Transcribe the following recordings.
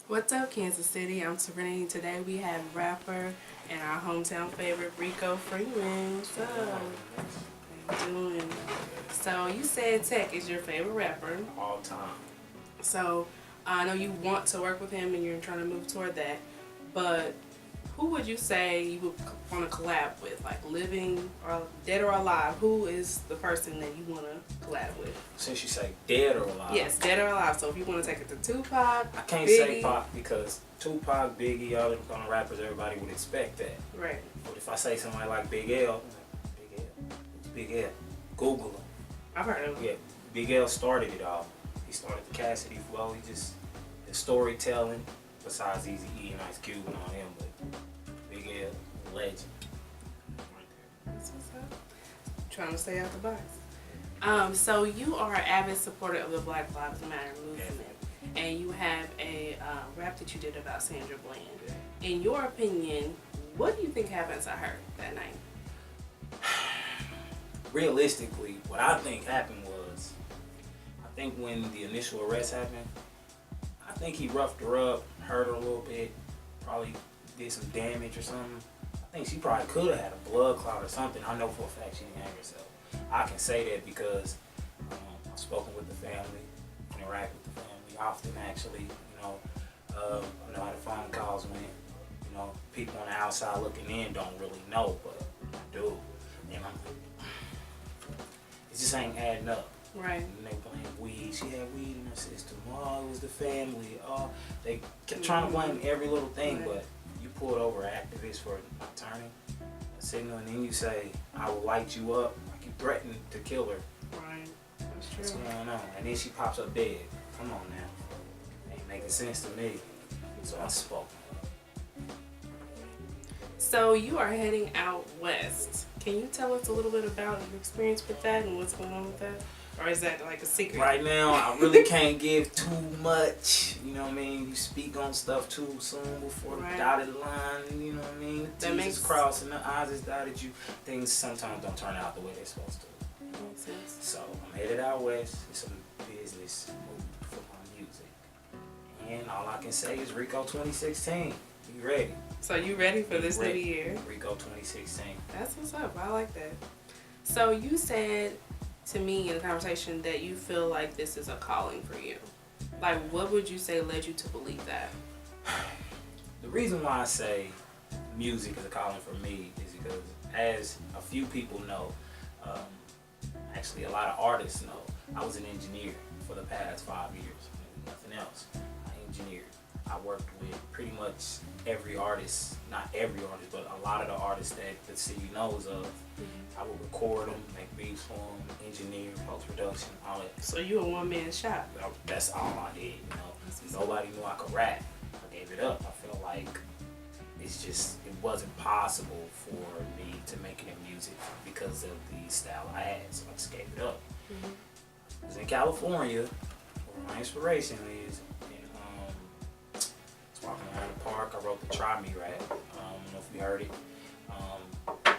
What's up, Kansas City? I'm Serenity. Today we have rapper and our hometown favorite, Rico Freeman. What's up? How you doing? So you said Tech is your favorite rapper. All time. So I know you want to work with him and you're trying to move toward that. But who would you say you would want to collab with? Like living or dead or alive? Who is the person that you want to collab with? Since you say dead or alive. Yes, dead or alive. So if you want to take it to Tupac, I can't Biggie. say Pac because Tupac, Biggie, all them kind of rappers, everybody would expect that. Right. But if I say somebody like Big L, Big L, who's Big L? Google him. I've heard of him. Yeah, Big L started it all. He started the Cassidy flow. He just the storytelling. Besides Easy E and Ice Cube and all them, but Big L, legend. Right there. That's what's up. Trying to stay out the box. So you are an avid supporter of the Black Lives Matter movement, and you have a rap that you did about Sandra Bland. In your opinion, what do you think happened to her that night? Realistically, what I think happened was, I think when the initial arrest happened, I think he roughed her up, hurt her a little bit, probably did some damage or something. I think she probably could have had a blood clot or something. I know for a fact she didn't hang herself. I can say that because I've spoken with the family, interact with the family often actually. I know how the phone calls went. People on the outside looking in don't really know, but I do. And I'm like, it just ain't adding up. Right. And they blame weed. She had weed in her system. Oh, it was the family. Oh, they kept trying to blame every little thing, Right. but you pulled over an activist for not turning a signal, and then you say, I will light you up. Like you threatened to kill her. Right. That's What's true. going on? And then she pops up dead. Come on now. Ain't making sense to me. So I spoke. So you are heading out west. Can you tell us a little bit about your experience with that and what's going on with that? Or is that like a secret? Right now, I really can't give too much. You know what I mean? You speak on stuff too soon before the dotted line. You know what I mean? The T's is crossed and the I's is dotted. Things sometimes don't turn out the way they're supposed to. Makes sense. So I'm headed out west. It's some business move for my music. And all I can say is Rico 2016. You ready? So you ready for this new year? Rico 2016. That's what's up. I like that. So you said to me in the conversation that you feel like this is a calling for you. Like, what would you say led you to believe that? The reason why I say music is a calling for me is because, as a few people know, actually a lot of artists know, I was an engineer for the past 5 years. Nothing else. I engineered. I worked with pretty much every artist, not every artist, but a lot of the artists that the city knows of. I would record them, make beats for them, engineer, post-production, all that. So you a one-man shop? That's all I did, Nobody knew I could rap. I gave it up. I feel like it wasn't possible for me to make it in music because of the style I had, so I just gave it up. I was in California, where my inspiration is, and walking around the park. I wrote the Try Me rap. I don't know if you heard it.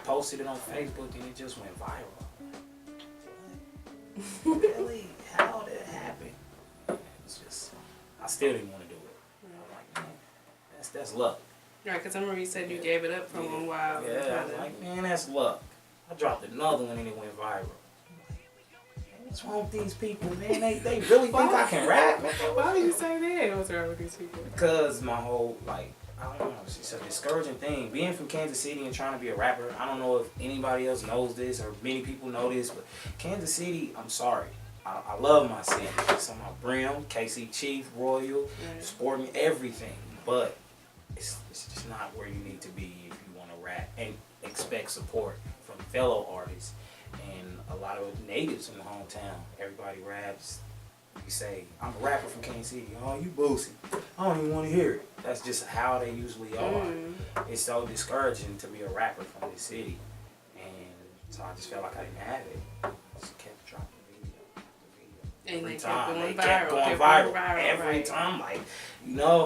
Posted it on Facebook and it just went viral. What? Really? How did it happen? It was just, I still didn't want to do it. I'm like, man, that's luck. Right, because I remember you said you gave it up for a little while. Yeah, I was like, man, that's luck. I dropped another one and it went viral. What's wrong with these people, man? They really think I can rap, man. Why do you say that? What's wrong with these people? Because my whole, I don't know, it's a discouraging thing. Being from Kansas City and trying to be a rapper, I don't know if anybody else knows this or many people know this, but Kansas City, I'm sorry. I love my city. It's on my brim, KC Chief, Royal, sporting everything. But it's just not where you need to be if you want to rap and expect support from fellow artists. And a lot of natives in the hometown, everybody raps. You say, I'm a rapper from Kansas City. Oh, you boosy. I don't even want to hear it. That's just how they usually are. It's so discouraging to be a rapper from this city. And so I just felt like I didn't have it. I just kept dropping video. And Every they time. kept They going kept going viral. Every time.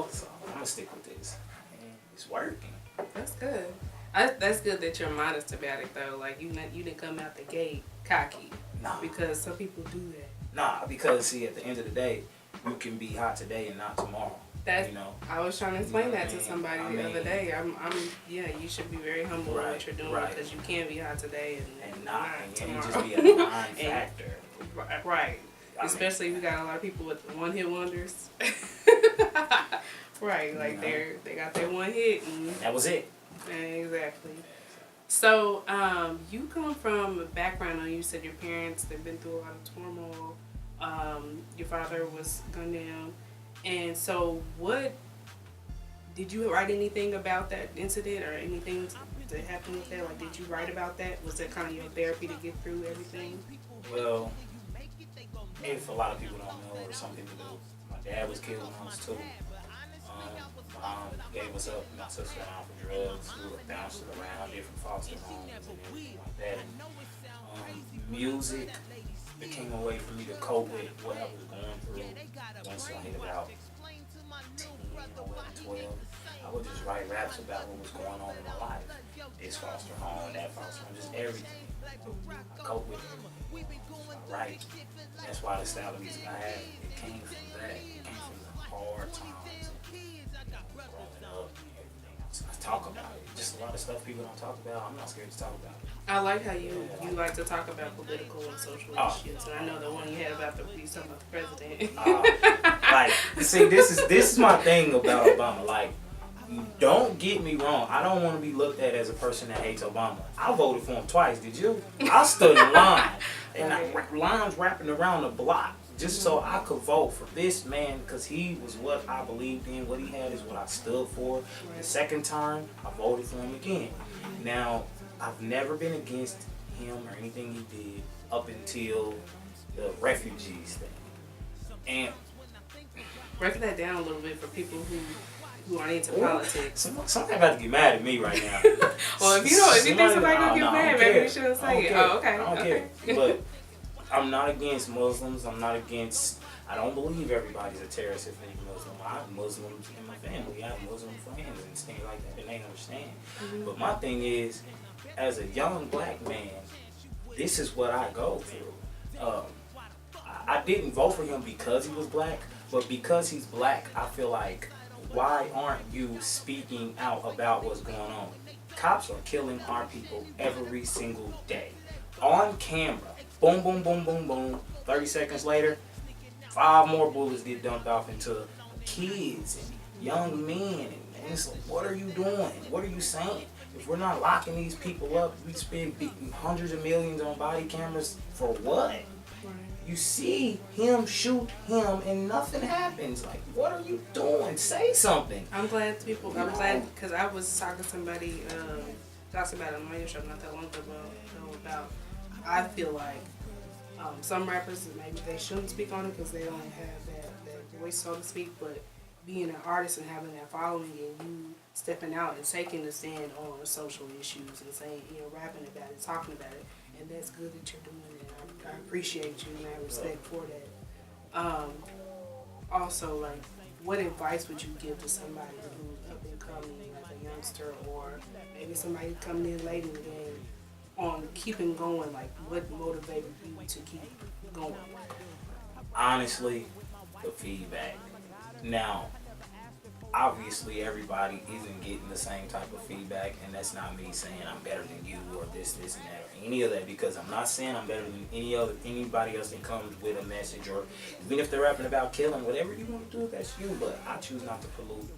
So I'm going to stick with this. And it's working. That's good. That's good that you're modest about it, though. Like, you didn't come out the gate cocky. Nah. Because some people do that. Nah, because, see, at the end of the day, you can be hot today and not tomorrow. That's, you know. I was trying to explain that to I somebody the mean, other day. Yeah, you should be very humble in what you're doing because you can be hot today and not tomorrow. Just be a non-factor. Right. Especially if you got a lot of people with one-hit wonders. Right, like they got their one hit and that was it. Exactly. So, you come from a background, you said your parents, they've been through a lot of turmoil. Your father was gunned down. And so did you write anything about that incident or anything that happened with that? Like, did you write about that? Was that kind of your therapy to get through everything? Well, if a lot of people don't know, or some people do, my dad was killed when I was 2. My mom gave us up, my sister and I for drugs. We were bouncing around different foster homes and everything like that. And, music became a way for me to cope with what I was going through. Once I hit about 10, 11, 12, I would just write raps about what was going on in my life. This foster home, that foster home, just everything. I cope with it. I write. That's why the style of music I have, it came from that. It came from the hard times. Growing up and everything. I talk about it. Just a lot of stuff people don't talk about. I'm not scared to talk about it. I like how you like to talk about political and social issues, and I know the one you had about the president. Like, see, this is my thing about Obama. Like, don't get me wrong. I don't want to be looked at as a person that hates Obama. I voted for him twice. Did you? I stood in line and lines wrapping around the block just so I could vote for this man because he was what I believed in. What he had is what I stood for. The second time, I voted for him again. Now, I've never been against him or anything he did up until the refugees thing. And break that down a little bit for people who aren't into politics. Somebody about to get mad at me right now. Well, if you think somebody gonna get mad, maybe you shouldn't say it. Oh, okay. I don't care. But I'm not against Muslims. I don't believe everybody's a terrorist if they're Muslim. I have Muslims in my family. I have Muslim friends and things like that, and they understand. But my thing is, as a young black man, this is what I go through. I didn't vote for him because he was black, but because he's black, I feel like, why aren't you speaking out about what's going on? Cops are killing our people every single day. On camera. Boom, boom, boom, boom, boom. 30 seconds later, 5 more bullets get dumped off into kids and young men. And it's like, what are you doing? What are you saying? If we're not locking these people up, we spend hundreds of millions on body cameras for what? You see him shoot him and nothing happens. Like, what are you doing? Say something. I'm glad because I was talking to somebody, talked about it on my show not that long ago about, I feel like some rappers, maybe they shouldn't speak on it because they don't have that voice, so to speak, but being an artist and having that following and you stepping out and taking a stand on social issues and saying, rapping about it, talking about it, and that's good that you're doing it. I appreciate you and I have respect for that. Also, like, what advice would you give to somebody who's up and coming, like a youngster, or maybe somebody coming in late in the game on keeping going? Like, what motivated you to keep going? Honestly, the feedback. Now, obviously everybody isn't getting the same type of feedback, and that's not me saying I'm better than you or this and that or any of that, because I'm not saying I'm better than anybody else that comes with a message, or even if they're rapping about killing, whatever you want to do, that's you, but I choose not to pollute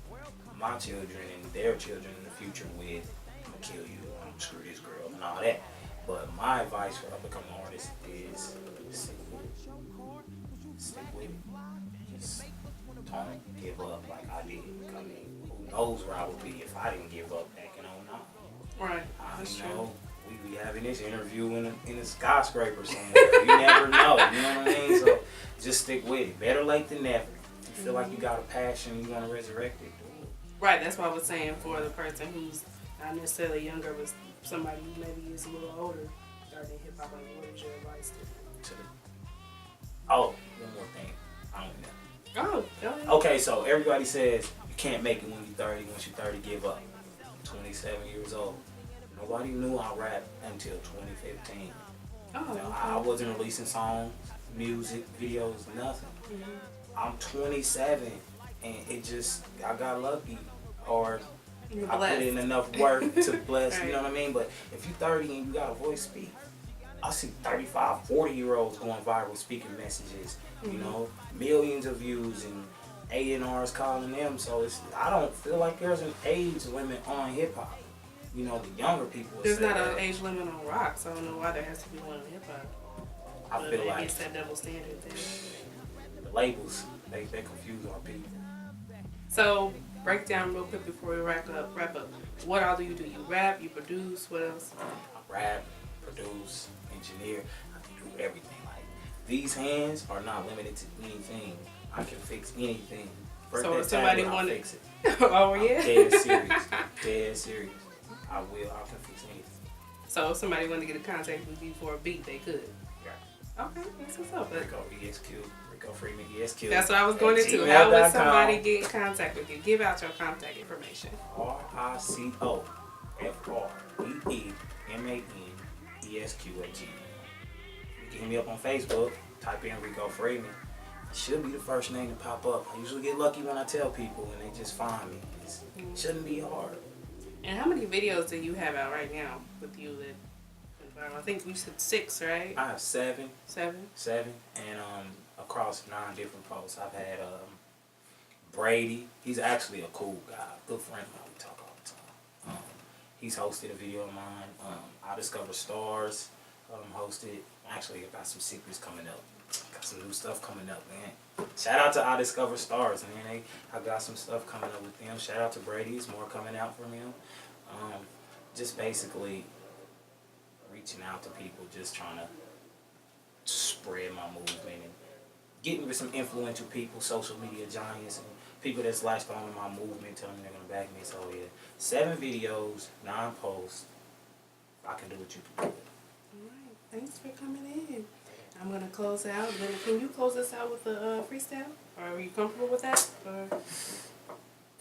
my children and their children in the future with, I'm gonna kill you, I'm gonna screw this girl and all that. But my advice for up-and-coming artists is stick with it. Stick with it. Just don't give up like I did. I mean, who knows where I would be if I didn't give up back in 09. Right. That's true. We be having this interview in a skyscraper somewhere. You never know. You know what I mean? So just stick with it. Better late than never. If you feel like you got a passion, you want to resurrect it, do it. Right. That's what I was saying for the person who's not necessarily younger, but somebody who maybe is a little older, starting hip hop. Like, what is your advice to them? Oh, one more thing. I don't know. Oh, go ahead. Okay, so everybody says you can't make it when you're 30. Once you're 30, give up. I'm 27 years old. Nobody knew I rapped until 2015. Oh, okay. I wasn't releasing songs, music, videos, nothing. I'm 27. and it just, I got lucky, or You're I put blessed. in enough work to bless, Right. you know what I mean? But if you're 30 and you got a voice, speak. I see 35, 40-year-olds going viral speaking messages, you know, millions of views and A&Rs calling them. So I don't feel like there's an age limit on hip hop. You know, the younger people will There's say not that. an age limit on rock, so I don't know why there has to be one on hip hop. I feel like it's that double standard thing. the labels, they confuse our people. So break down real quick before we wrap up. What all do? You rap, you produce, what else? I rap, produce, engineer, I can do everything. Like, these hands are not limited to anything. I can fix anything. So if somebody I'll wanted, fix it. oh I'm yeah. dead serious. Dead serious. I can fix anything. So if somebody wanted to get in contact with you for a beat, they could. Yeah. Okay, that's what's up. Rico Freeman ESQ. That's what I was going into. How would somebody get in contact with you? Give out your contact information. RICOFREEMANESQ@gmail. You can hit me up on Facebook. Type in Rico Freeman. It should be the first name to pop up. I usually get lucky when I tell people and they just find me. It shouldn't be hard. And how many videos do you have out right now with you that I think you said 6, right? I have 7. 7? 7, and across 9 different posts. I've had Brady. He's actually a cool guy, good friend of mine. We talk all the time. He's hosted a video of mine. I Discover Stars hosted. Actually, I got some secrets coming up. Got some new stuff coming up, man. Shout out to I Discover Stars, man. I got some stuff coming up with them. Shout out to Brady. There's more coming out from him. Just basically reaching out to people, just trying to spread my movement and getting with some influential people, social media giants, and people that's latched on to my movement, telling me they're going to back me. So yeah, 7 videos, 9 posts. I can do what you can do. Alright, thanks for coming in. I'm going to close out. Then can you close us out with a freestyle? Are you comfortable with that? Or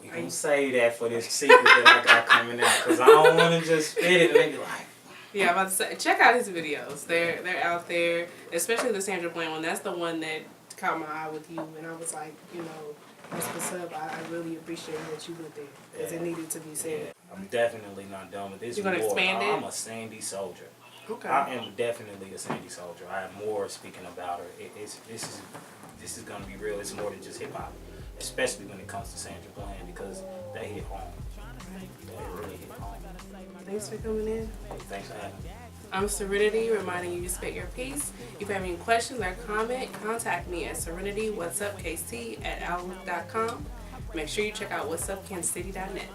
We gonna say that for this secret that I got coming out, because I don't want to just spit it and they be like, yeah, I'm about to say, check out his videos. They're out there, especially the Sandra Bland one. That's the one that caught my eye with you, and I was like, you know, that's what's up. I really appreciate that you went there, because it needed to be said. I'm definitely not done with this. You're gonna expand it? I'm a Sandy soldier. Okay. I am definitely a Sandy soldier. I have more speaking about her. This is gonna be real. It's more than just hip hop, especially when it comes to Sandra Bland, because they hit home. They really hit home. Thanks for coming in. Hey, thanks for having me. I'm Serenity, reminding you to spit your piece. If you have any questions or comment, contact me at serenitywhatsupkc@outlook.com. Make sure you check out whatsupkansascity.net.